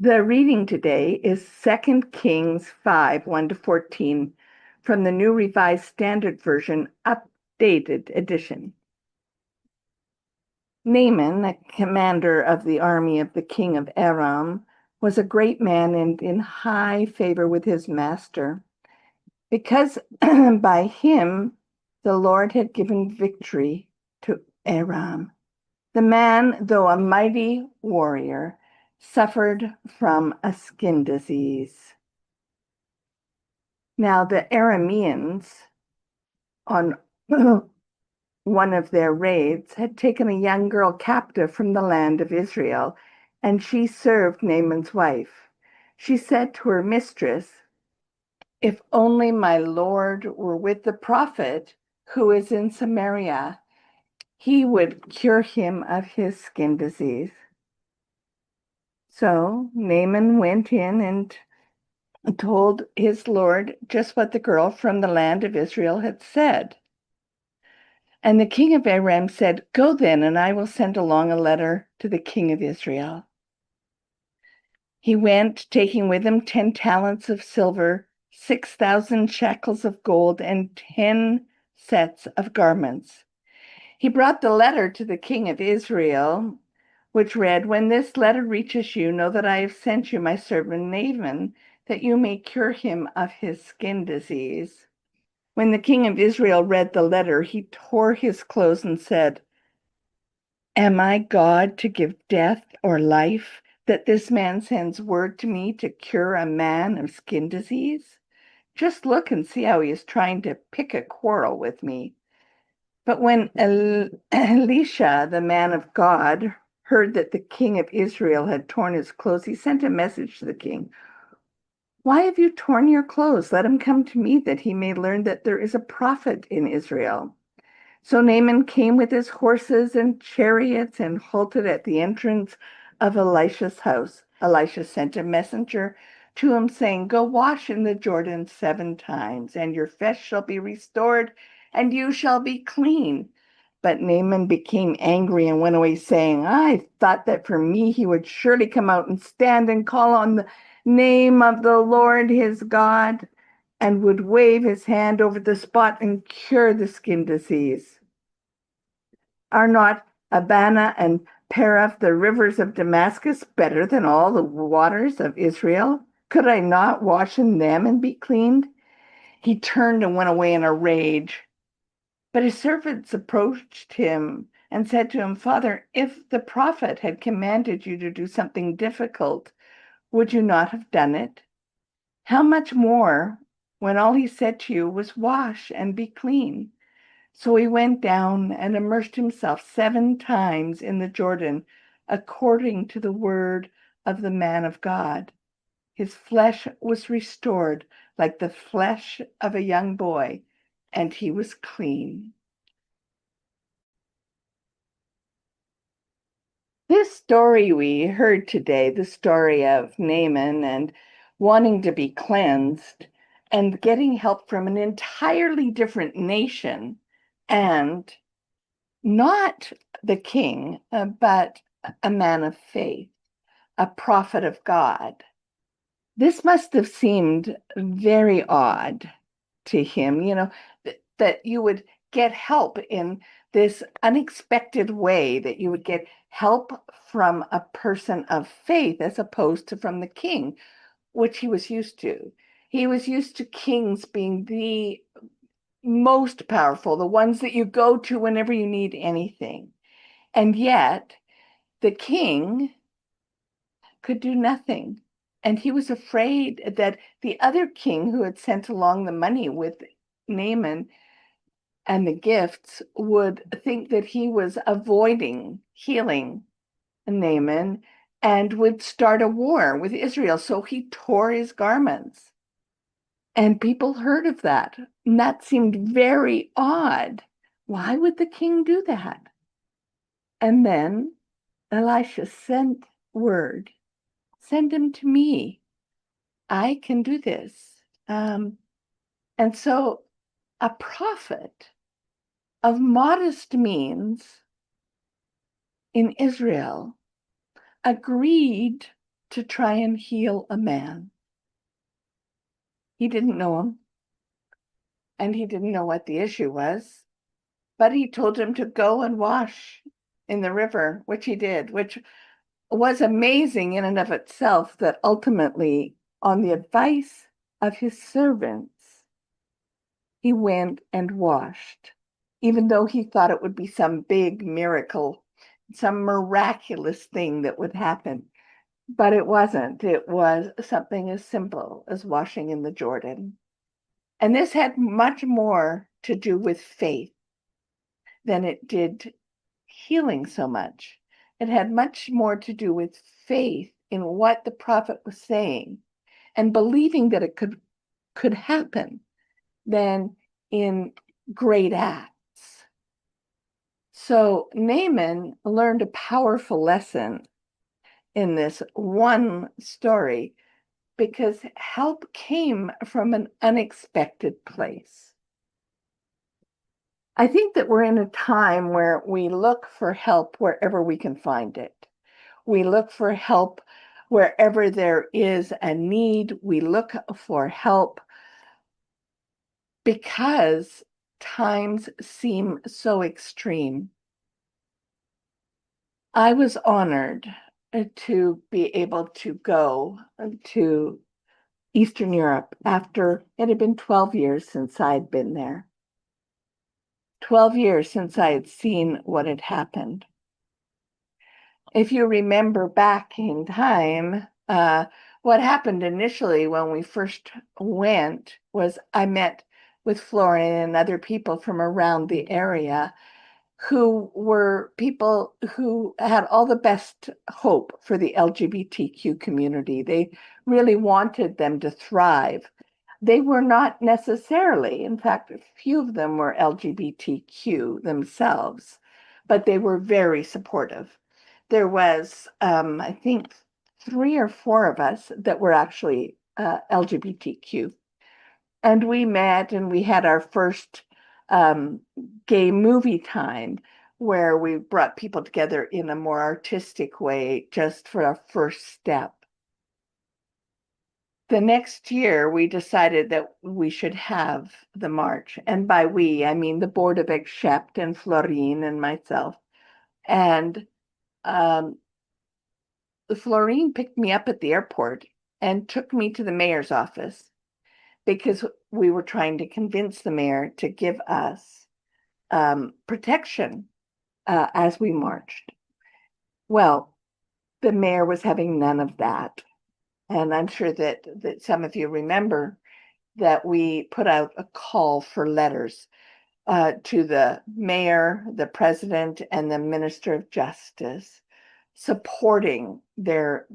The reading today is 2 Kings 5, 1 to 14 from the New Revised Standard Version, updated edition. Naaman, the commander of the army of the king of Aram, was a great man and in high favor with his master, because by him the Lord had given victory to Aram. The man, though a mighty warrior, suffered from a skin disease. Now the Arameans, on one of their raids, had taken a young girl captive from the land of Israel, and she served Naaman's wife. She said to her mistress, "If only my lord were with the prophet who is in Samaria, he would cure him of his skin disease." So Naaman went in and told his lord just what the girl from the land of Israel had said. And the king of Aram said, "Go then, and I will send along a letter to the king of Israel." He went, taking with him 10 talents of silver, 6,000 shekels of gold, and 10 sets of garments. He brought the letter to the king of Israel, which read, "When this letter reaches you, know that I have sent you my servant Naaman, that you may cure him of his skin disease." When the king of Israel read the letter, he tore his clothes and said, "Am I God to give death or life, that this man sends word to me to cure a man of skin disease? Just look and see how he is trying to pick a quarrel with me." But when Elisha, the man of God, heard that the king of Israel had torn his clothes, he sent a message to the king. "Why have you torn your clothes? Let him come to me, that he may learn that there is a prophet in Israel." So Naaman came with his horses and chariots and halted at the entrance of Elisha's house. Elisha sent a messenger to him, saying, "Go wash in the Jordan 7 times, and your flesh shall be restored, and you shall be clean." But Naaman became angry and went away, saying, "I thought that for me he would surely come out and stand and call on the name of the Lord his God, and would wave his hand over the spot and cure the skin disease. Are not Abana and Paraph, the rivers of Damascus, better than all the waters of Israel? Could I not wash in them and be cleaned?" He turned and went away in a rage. But his servants approached him and said to him, "Father, if the prophet had commanded you to do something difficult, would you not have done it? How much more when all he said to you was, 'Wash and be clean'?" So he went down and immersed himself 7 times in the Jordan, according to the word of the man of God. His flesh was restored like the flesh of a young boy, and he was clean. This story we heard today, the story of Naaman and wanting to be cleansed and getting help from an entirely different nation, and not the king, but a man of faith, a prophet of God. This must have seemed very odd to him, that you would get help in this unexpected way, that you would get help from a person of faith as opposed to from the king, which he was used to. He was used to kings being the most powerful, the ones that you go to whenever you need anything. And yet, the king could do nothing. And he was afraid that the other king who had sent along the money with Naaman and the gifts would think that he was avoiding healing Naaman and would start a war with Israel. So he tore his garments. And people heard of that. And that seemed very odd. Why would the king do that? And then Elisha sent word, "Send him to me. I can do this." And so a prophet of modest means in Israel agreed to try and heal a man. He didn't know him, and he didn't know what the issue was, but he told him to go and wash in the river, which he did, which was amazing in and of itself, that ultimately, on the advice of his servants, he went and washed, even though he thought it would be some big miracle, some miraculous thing that would happen. But it wasn't. It was something as simple as washing in the Jordan. And this had much more to do with faith than it did healing so much. It had much more to do with faith in what the prophet was saying and believing that it could happen than in great acts. So Naaman learned a powerful lesson in this one story because help came from an unexpected place. I think that we're in a time where we look for help wherever we can find it. We look for help wherever there is a need. We look for help because times seem so extreme. I was honored to be able to go to Eastern Europe after it had been 12 years since I'd been there. 12 years since I had seen what had happened. If you remember back in time, what happened initially when we first went was I met with Florian and other people from around the area who were people who had all the best hope for the LGBTQ community. They really wanted them to thrive. They were not necessarily, in fact, a few of them were LGBTQ themselves, but they were very supportive. There was, I think, 3 or 4 of us that were actually LGBTQ. And we met and we had our first gay movie time where we brought people together in a more artistic way just for our first step. The next year, we decided that we should have the march. And by we, I mean the board of Accept and Florine and myself. And Florine picked me up at the airport and took me to the mayor's office because we were trying to convince the mayor to give us protection as we marched. Well, the mayor was having none of that. And I'm sure that some of you remember that we put out a call for letters to the mayor, the president, and the minister of justice, supporting there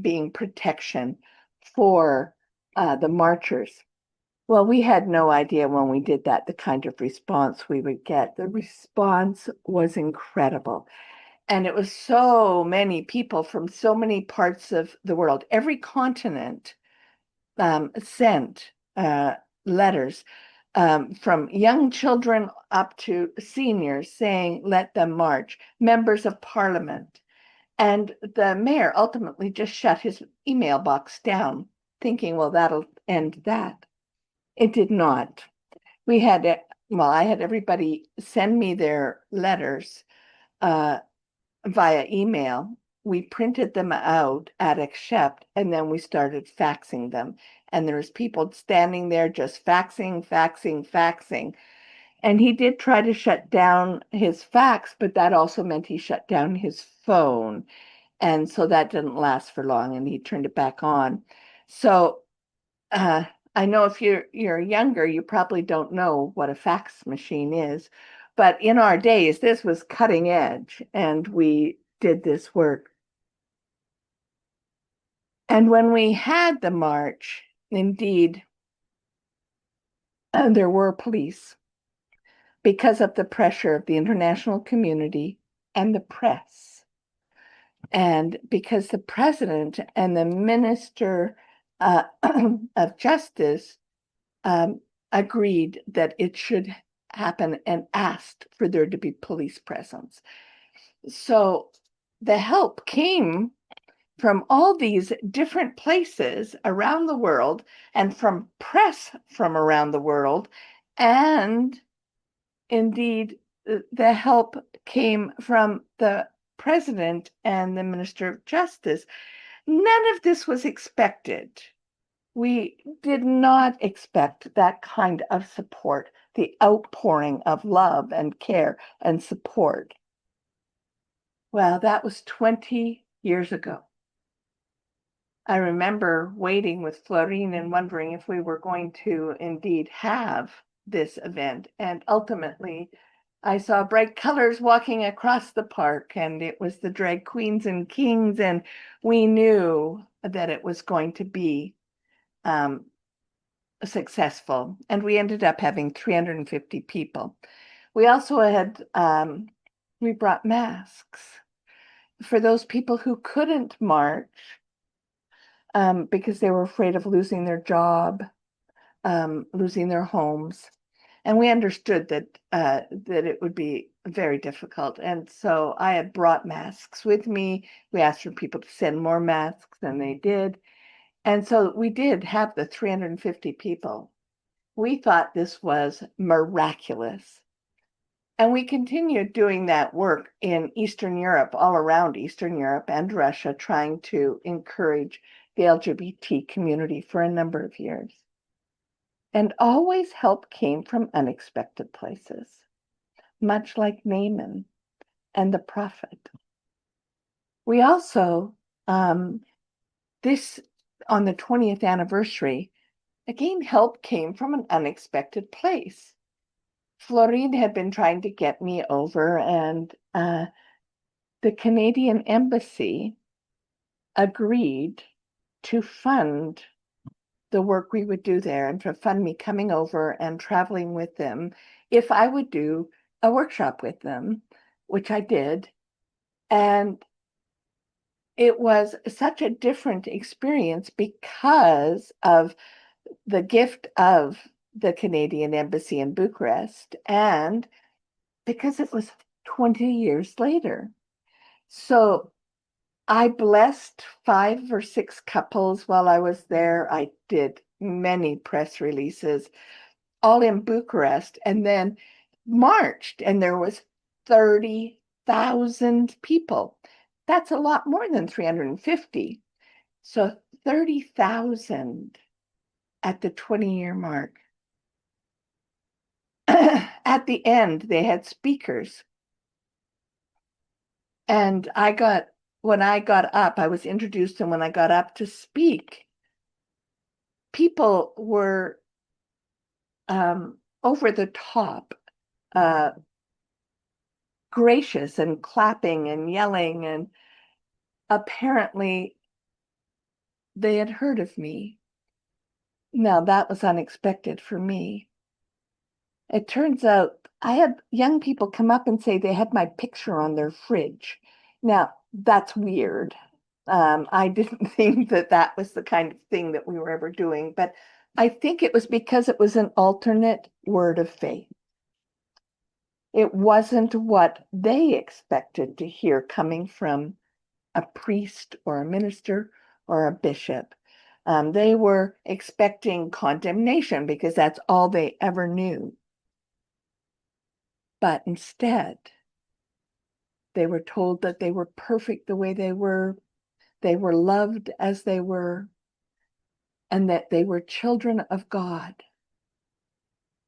being protection for the marchers. Well, we had no idea when we did that the kind of response we would get. The response was incredible. And it was so many people from so many parts of the world. Every continent sent letters from young children up to seniors saying, let them march, members of parliament. And the mayor ultimately just shut his email box down, thinking, well, that'll end that. It did not. We had, well, I had everybody send me their letters via email. We printed them out at Accept, and then we started faxing them. And there was people standing there just faxing. And he did try to shut down his fax, but that also meant he shut down his phone. And so that didn't last for long, and he turned it back on. So I know if you're younger, you probably don't know what a fax machine is, but in our days, this was cutting edge, and we did this work. And when we had the march, indeed, there were police because of the pressure of the international community and the press. And because the president and the minister of justice agreed that it should happen and asked for there to be police presence. So the help came from all these different places around the world and from press from around the world. And indeed, the help came from the president and the Minister of Justice. None of this was expected. We did not expect that kind of support, the outpouring of love and care and support. Well, that was 20 years ago. I remember waiting with Florine and wondering if we were going to indeed have this event. And ultimately, I saw bright colors walking across the park, and it was the drag queens and kings, and we knew that it was going to be successful. And we ended up having 350 people. We also had, we brought masks for those people who couldn't march because they were afraid of losing their job, losing their homes. And we understood that it would be very difficult. And so I had brought masks with me. We asked for people to send more masks, and they did. And so we did have the 350 people. We thought this was miraculous. And we continued doing that work in Eastern Europe, all around Eastern Europe and Russia, trying to encourage the LGBT community for a number of years. And always help came from unexpected places, much like Naaman and the prophet. We also, this on the 20th anniversary, again, help came from an unexpected place. Florine had been trying to get me over, and the Canadian Embassy agreed to fund the work we would do there and to fund me coming over and traveling with them if I would do a workshop with them, which I did. And it was such a different experience because of the gift of the Canadian Embassy in Bucharest and because it was 20 years later. So I blessed 5 or 6 couples while I was there. I did many press releases, all in Bucharest, and then marched, and there was 30,000 people. That's a lot more than 350. So 30,000 at the 20-year mark. At the end, they had speakers. And when I got up, I was introduced, and when I got up to speak, people were over the top, gracious and clapping and yelling, and apparently they had heard of me. Now, that was unexpected for me. It turns out I had young people come up and say they had my picture on their fridge. Now, that's weird. I didn't think that that was the kind of thing that we were ever doing, but I think it was because it was an alternate word of faith. It wasn't what they expected to hear coming from a priest or a minister or a bishop. They were expecting condemnation because that's all they ever knew. But instead, they were told that they were perfect the way they were loved as they were, and that they were children of God,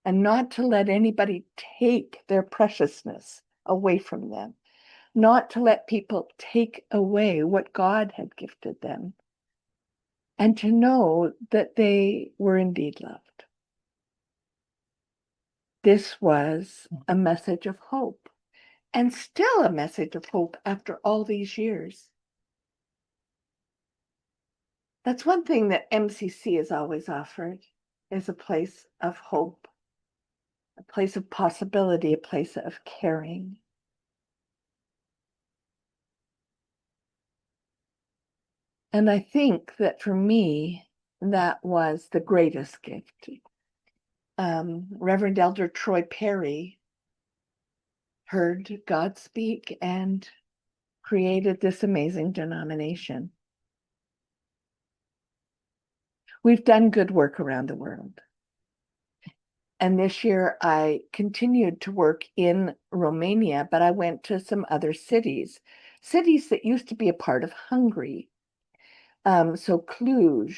and not to let anybody take their preciousness away from them, not to let people take away what God had gifted them, and to know that they were indeed loved. This was a message of hope, and still a message of hope after all these years. That's one thing that MCC has always offered, is a place of hope, a place of possibility, a place of caring. And I think that for me, that was the greatest gift. Reverend Elder Troy Perry heard God speak and created this amazing denomination. we've done good work around the world. And this year I continued to work in Romania, but I went to some other cities that used to be a part of Hungary. So Cluj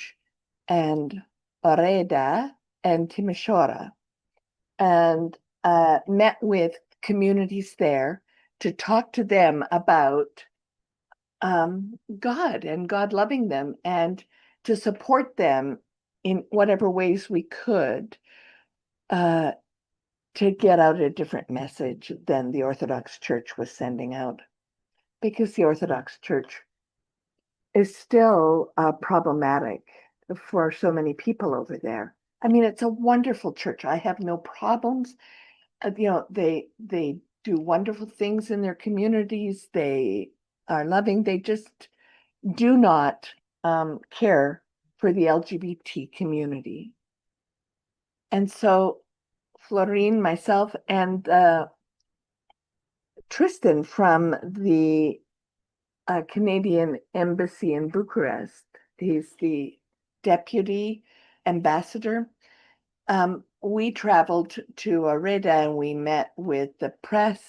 and Oradea and Timișoara, and met with communities there to talk to them about God and God loving them, and to support them in whatever ways we could to get out a different message than the Orthodox Church was sending out, because the Orthodox Church is still problematic for so many people over there. I mean, it's a wonderful church. I have no problems. They do wonderful things in their communities. They are loving. They just do not care for the LGBT community. And so Florine, myself, and Tristan from the Canadian Embassy in Bucharest, he's the deputy ambassador. We traveled to Oradea and we met with the press.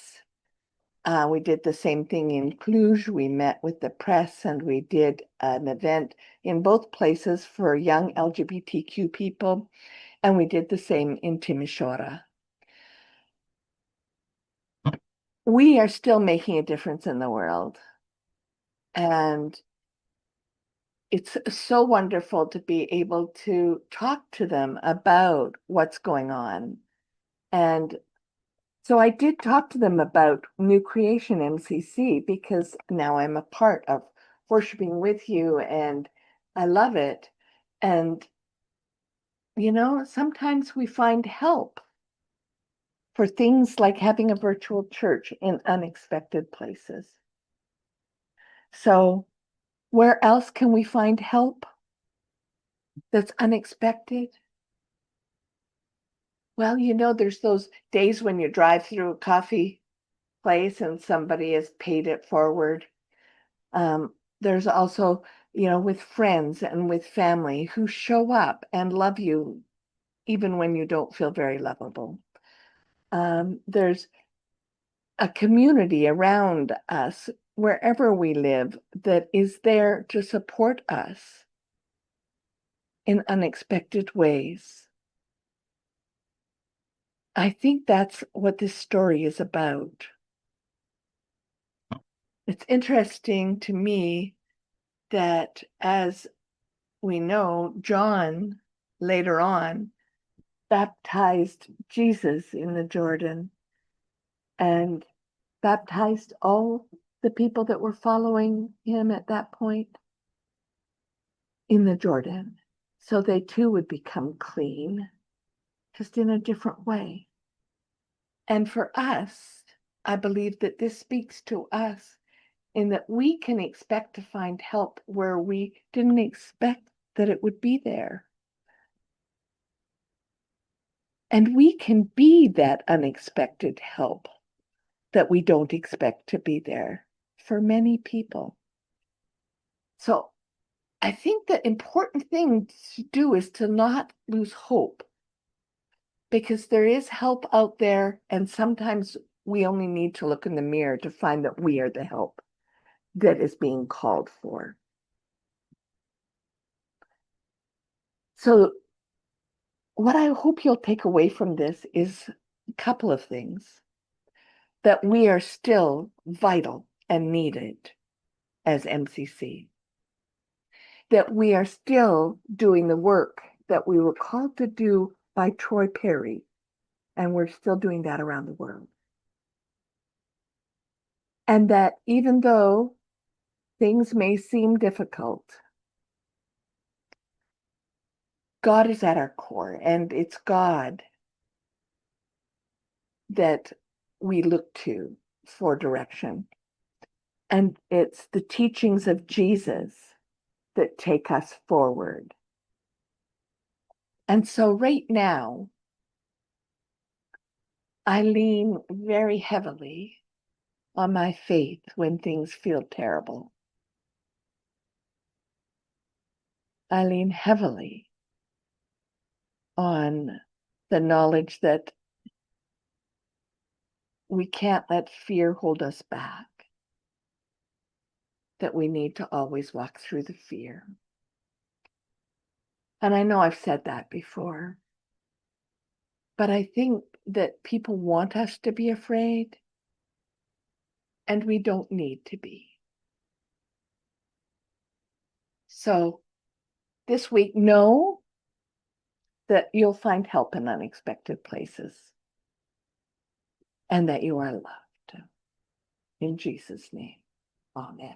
We did the same thing in Cluj. We met with the press and we did an event in both places for young LGBTQ people. And we did the same in Timișoara. We are still making a difference in the world. And it's so wonderful to be able to talk to them about what's going on. And so I did talk to them about New Creation MCC, because now I'm a part of worshiping with you and I love it. And, sometimes we find help for things like having a virtual church in unexpected places. So where else can we find help that's unexpected? Well, there's those days when you drive through a coffee place and somebody has paid it forward. There's also, with friends and with family who show up and love you even when you don't feel very lovable. There's a community around us, wherever we live, that is there to support us in unexpected ways. I think that's what this story is about. It's interesting to me that, as we know, John later on baptized Jesus in the Jordan and baptized all the people that were following him at that point in the Jordan, so they too would become clean, just in a different way. And for us, I believe that this speaks to us in that we can expect to find help where we didn't expect that it would be there. And we can be that unexpected help that we don't expect to be there for many people. So I think the important thing to do is to not lose hope, because there is help out there, and sometimes we only need to look in the mirror to find that we are the help that is being called for. So what I hope you'll take away from this is a couple of things: that we are still vital and needed as MCC, that we are still doing the work that we were called to do by Troy Perry, and we're still doing that around the world. And that even though things may seem difficult, God is at our core, and it's God that we look to for direction. And it's the teachings of Jesus that take us forward. And so right now, I lean very heavily on my faith when things feel terrible. I lean heavily on the knowledge that we can't let fear hold us back, that we need to always walk through the fear. And I know I've said that before, but I think that people want us to be afraid, and we don't need to be. So this week, know that you'll find help in unexpected places and that you are loved. In Jesus' name, amen.